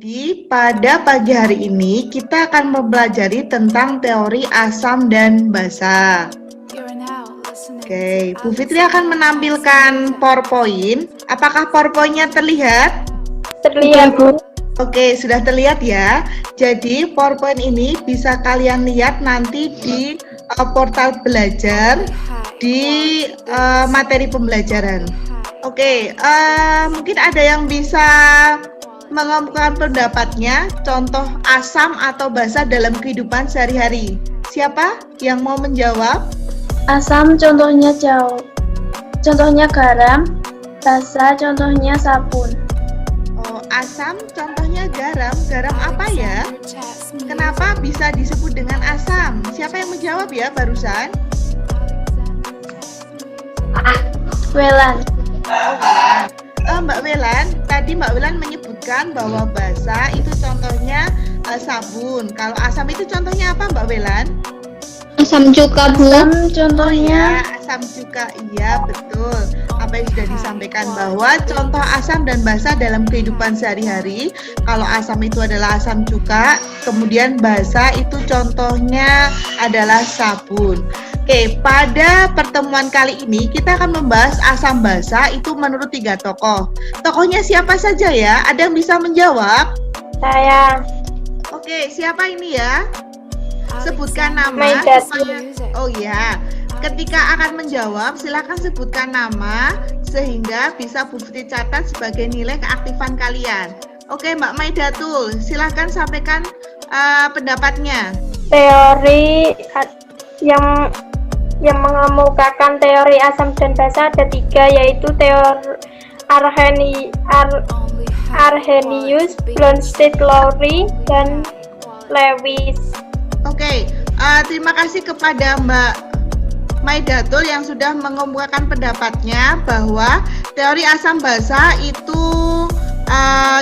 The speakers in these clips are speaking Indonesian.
Jadi pada pagi hari ini kita akan mempelajari tentang teori asam dan basa. Oke, Bu Fitri akan menampilkan PowerPoint. Apakah PowerPoint-nya terlihat? Terlihat, Bu. Oke, sudah terlihat ya. Jadi PowerPoint ini bisa kalian lihat nanti di portal belajar di materi pembelajaran. Oke, mungkin ada yang bisa mengemukakan pendapatnya, contoh asam atau basa dalam kehidupan sehari-hari. Siapa yang mau menjawab? Asam contohnya jauh. Contohnya garam. Basa contohnya sabun. Oh, asam contohnya garam. Garam apa ya? Kenapa bisa disebut dengan asam? Siapa yang menjawab ya barusan? Welan. Mbak Welan, tadi Mbak Welan menyebutkan bahwa basa itu contohnya sabun. Kalau asam itu contohnya apa Mbak Welan? Asam cuka, Bu. Asam contohnya Asam cuka, iya betul. Apa yang sudah disampaikan bahwa contoh asam dan basa dalam kehidupan sehari-hari. Kalau asam itu adalah asam cuka, kemudian basa itu contohnya adalah sabun. Oke, pada pertemuan kali ini kita akan membahas asam basa itu menurut 3 tokoh. Tokohnya siapa saja ya? Ada yang bisa menjawab? saya. Oke, siapa ini ya? Sebutkan nama. Maidatul. Oh ya, ketika akan menjawab silakan sebutkan nama sehingga bisa Bu Fitri catat sebagai nilai keaktifan kalian. Oke, Mbak Maidatul, silakan sampaikan pendapatnya. Teori yang mengemukakan teori asam dan basa ada 3, yaitu teori Arrhenius, Bronsted-Lowry, dan Lewis. Oke, terima kasih kepada Mbak Maidatul yang sudah mengemukakan pendapatnya bahwa teori asam basa itu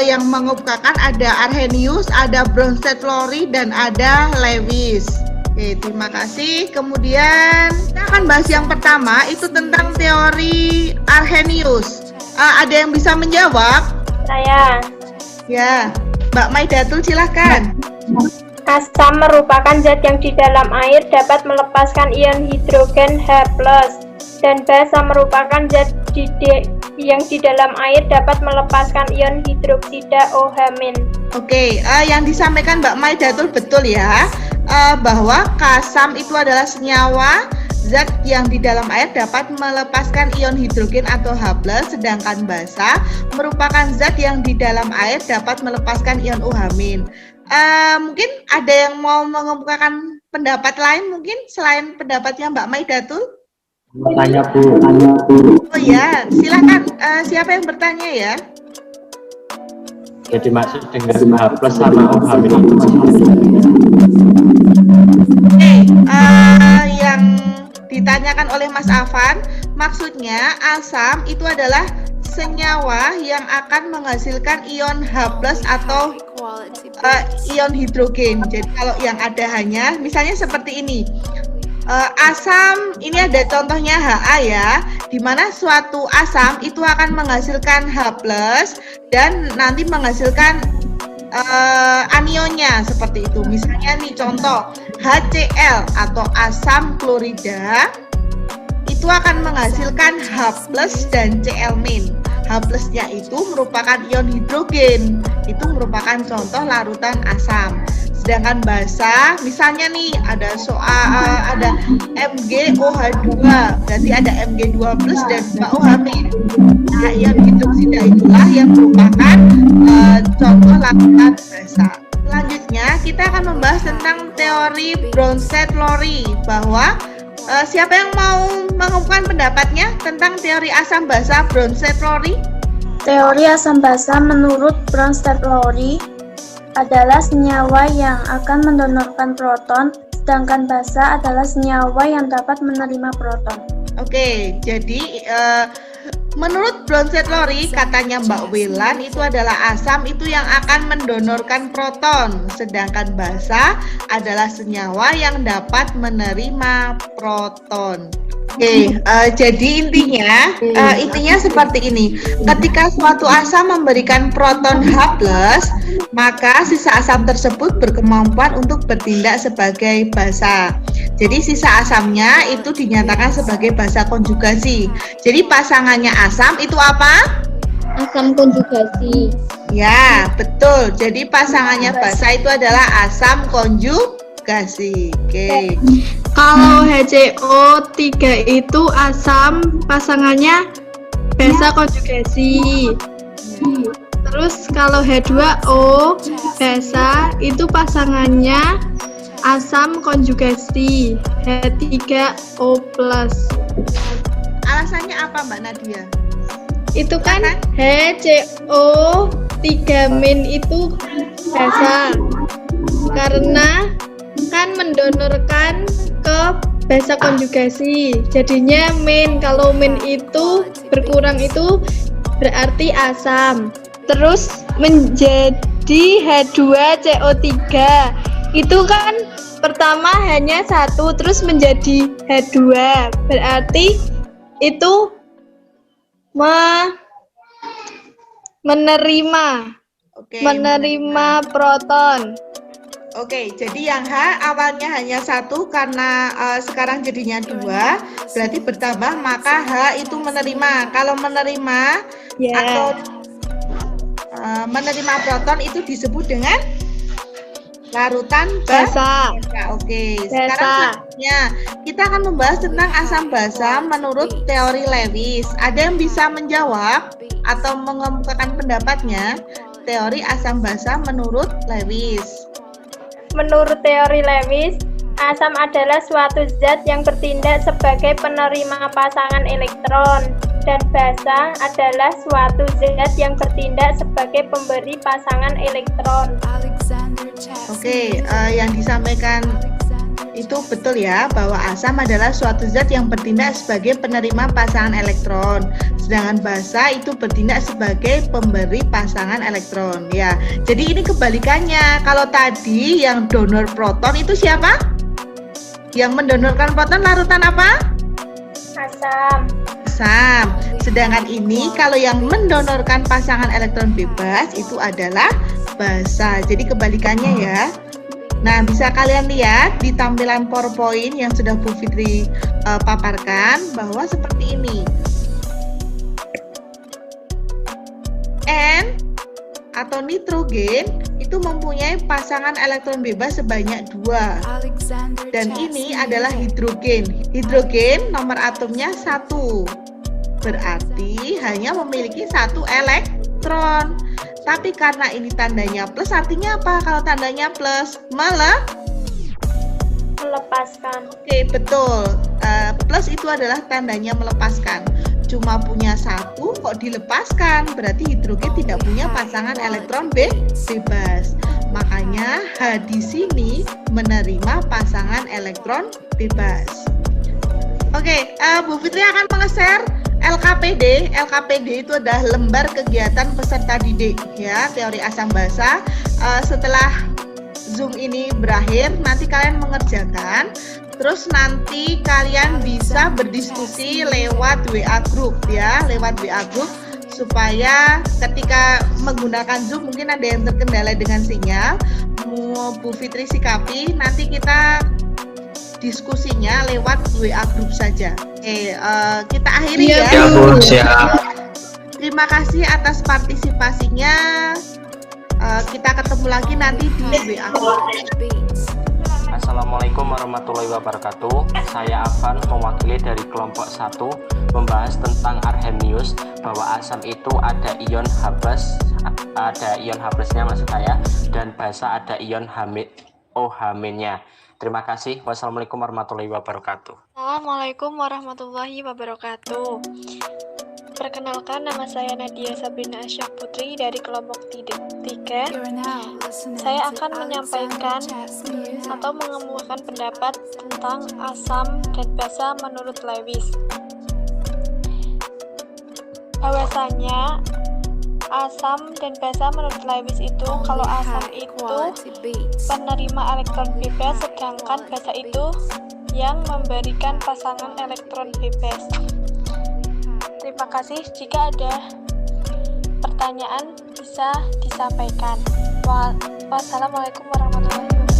yang mengemukakan ada Arrhenius, ada Bronsted-Lowry, dan ada Lewis. Oke, terima kasih. Kemudian kita akan bahas yang pertama itu tentang teori Arrhenius. Ada yang bisa menjawab? Saya. Ya, Mbak Maidatul silahkan. Asam merupakan zat yang di dalam air dapat melepaskan ion hidrogen H+, dan basa merupakan zat yang di dalam air dapat melepaskan ion hidroksida OH-. Oke, yang disampaikan Mbak Maidatul betul ya, bahwa kasam itu adalah senyawa zat yang di dalam air dapat melepaskan ion hidrogen atau H+, sedangkan basa merupakan zat yang di dalam air dapat melepaskan ion OH-. Mungkin ada yang mau mengemukakan pendapat lain mungkin selain pendapatnya Mbak Maidatul? Tanya Bu. Oh ya, silakan. Siapa yang bertanya ya? Jadi maksud dengan H+ sama OH itu Oke, yang ditanyakan oleh Mas Afan, maksudnya asam itu adalah senyawa yang akan menghasilkan ion H+ atau ion hidrogen. Jadi kalau yang ada hanya misalnya seperti ini. Asam ini ada contohnya Ha ya, di mana suatu asam itu akan menghasilkan H+ dan nanti menghasilkan anionnya seperti itu. Misalnya nih contoh HCl atau asam klorida itu akan menghasilkan H+ dan Cl-. H+-nya itu merupakan ion hidrogen. Itu merupakan contoh larutan asam. Sedangkan basa, misalnya nih ada ada MgOH2, berarti ada Mg2+ dan 2OH-. Nah, ion hidroksida itulah yang merupakan contoh larutan basa. Selanjutnya kita akan membahas tentang teori Bronsted-Lowry, bahwa siapa yang mau mengemukakan pendapatnya tentang teori asam basa Bronsted-Lowry? Teori asam basa menurut Bronsted-Lowry adalah senyawa yang akan mendonorkan proton, sedangkan basa adalah senyawa yang dapat menerima proton. Oke, jadi menurut Bronsted-Lowry, katanya Mbak Welan, itu adalah asam itu yang akan mendonorkan proton, sedangkan basa adalah senyawa yang dapat menerima proton. Jadi intinya seperti ini. Ketika suatu asam memberikan proton H+, maka sisa asam tersebut berkemampuan untuk bertindak sebagai basa. Jadi sisa asamnya itu dinyatakan sebagai basa konjugasi. Jadi pasangannya asam itu apa? Asam konjugasi. Ya, betul. Jadi pasangannya basa itu adalah asam konjugasi. Oke. Kalau HCO3 itu asam, pasangannya basa konjugasi. Terus kalau H2O basa itu pasangannya asam konjugasi H3O+. Alasannya apa, Mbak Nadia? Itu kan HCO3- itu basa. Karena kan mendonorkan ke basa konjugasi. Jadinya min. Kalau min itu berkurang itu berarti asam. Terus menjadi H2CO3. Itu kan pertama hanya satu, terus menjadi H2. Berarti itu menerima proton. Oke, jadi yang H awalnya hanya satu karena sekarang jadinya 2, berarti bertambah, maka H itu menerima. Kalau menerima atau menerima proton itu disebut dengan larutan Basa. Oke, sekarang selanjutnya kita akan membahas tentang asam basa menurut teori Lewis. Ada yang bisa menjawab atau mengemukakan pendapatnya? Teori asam basa menurut Lewis. Menurut teori Lewis, asam adalah suatu zat yang bertindak sebagai penerima pasangan elektron, dan basa adalah suatu zat yang bertindak sebagai pemberi pasangan elektron. Oke, yang disampaikan itu betul ya, bahwa asam adalah suatu zat yang bertindak sebagai penerima pasangan elektron, sedangkan basa itu bertindak sebagai pemberi pasangan elektron. Ya, jadi ini kebalikannya. Kalau tadi yang donor proton itu siapa? Yang mendonorkan proton larutan apa? Asam. Sedangkan ini kalau yang mendonorkan pasangan elektron bebas itu adalah basa. Jadi kebalikannya ya. Nah, bisa kalian lihat di tampilan PowerPoint yang sudah Bu Fitri paparkan bahwa seperti ini. N atau nitrogen itu mempunyai pasangan elektron bebas sebanyak 2. Dan ini adalah hidrogen. Hidrogen nomor atomnya 1. Berarti hanya memiliki 1 elektron. Tapi karena ini tandanya plus, artinya apa? Kalau tandanya plus, Melepaskan. Oke, betul. Plus itu adalah tandanya melepaskan. Cuma punya 1 kok dilepaskan, berarti hidrogen tidak punya pasangan elektron bebas. Makanya H di sini menerima pasangan elektron bebas. Oke, Bu Fitri akan menge-share LKPD. LKPD itu adalah lembar kegiatan peserta didik ya, teori asam basa. Setelah Zoom ini berakhir, nanti kalian mengerjakan, terus nanti kalian bisa berdiskusi lewat WA group ya, lewat WA group, supaya ketika menggunakan Zoom mungkin ada yang terkendala dengan sinyal. Bu Fitri sikapi, nanti kita diskusinya lewat WA group saja. Oke, kita akhiri ya. Ya, Bu, siap. Terima kasih atas partisipasinya. Kita ketemu lagi nanti di WA group. Assalamualaikum warahmatullahi wabarakatuh. Saya Afan, mewakili dari kelompok 1, membahas tentang Arrhenius, bahwa asam itu ada ion H+, ada ion H+-nya maksud saya, dan basa ada ion OH-nya. Terima kasih. Wassalamualaikum warahmatullahi wabarakatuh. Assalamualaikum warahmatullahi wabarakatuh. Perkenalkan, nama saya Nadia Sabrina Asyah Putri dari kelompok 3. Saya akan menyampaikan atau mengemukakan pendapat tentang asam dan basa menurut Lewis. Bahwasanya asam dan basa menurut Lewis itu, kalau asam itu penerima elektron bebas, sedangkan basa itu yang memberikan pasangan elektron bebas. Terima kasih. Jika ada pertanyaan bisa disampaikan. Wassalamualaikum warahmatullahi wabarakatuh.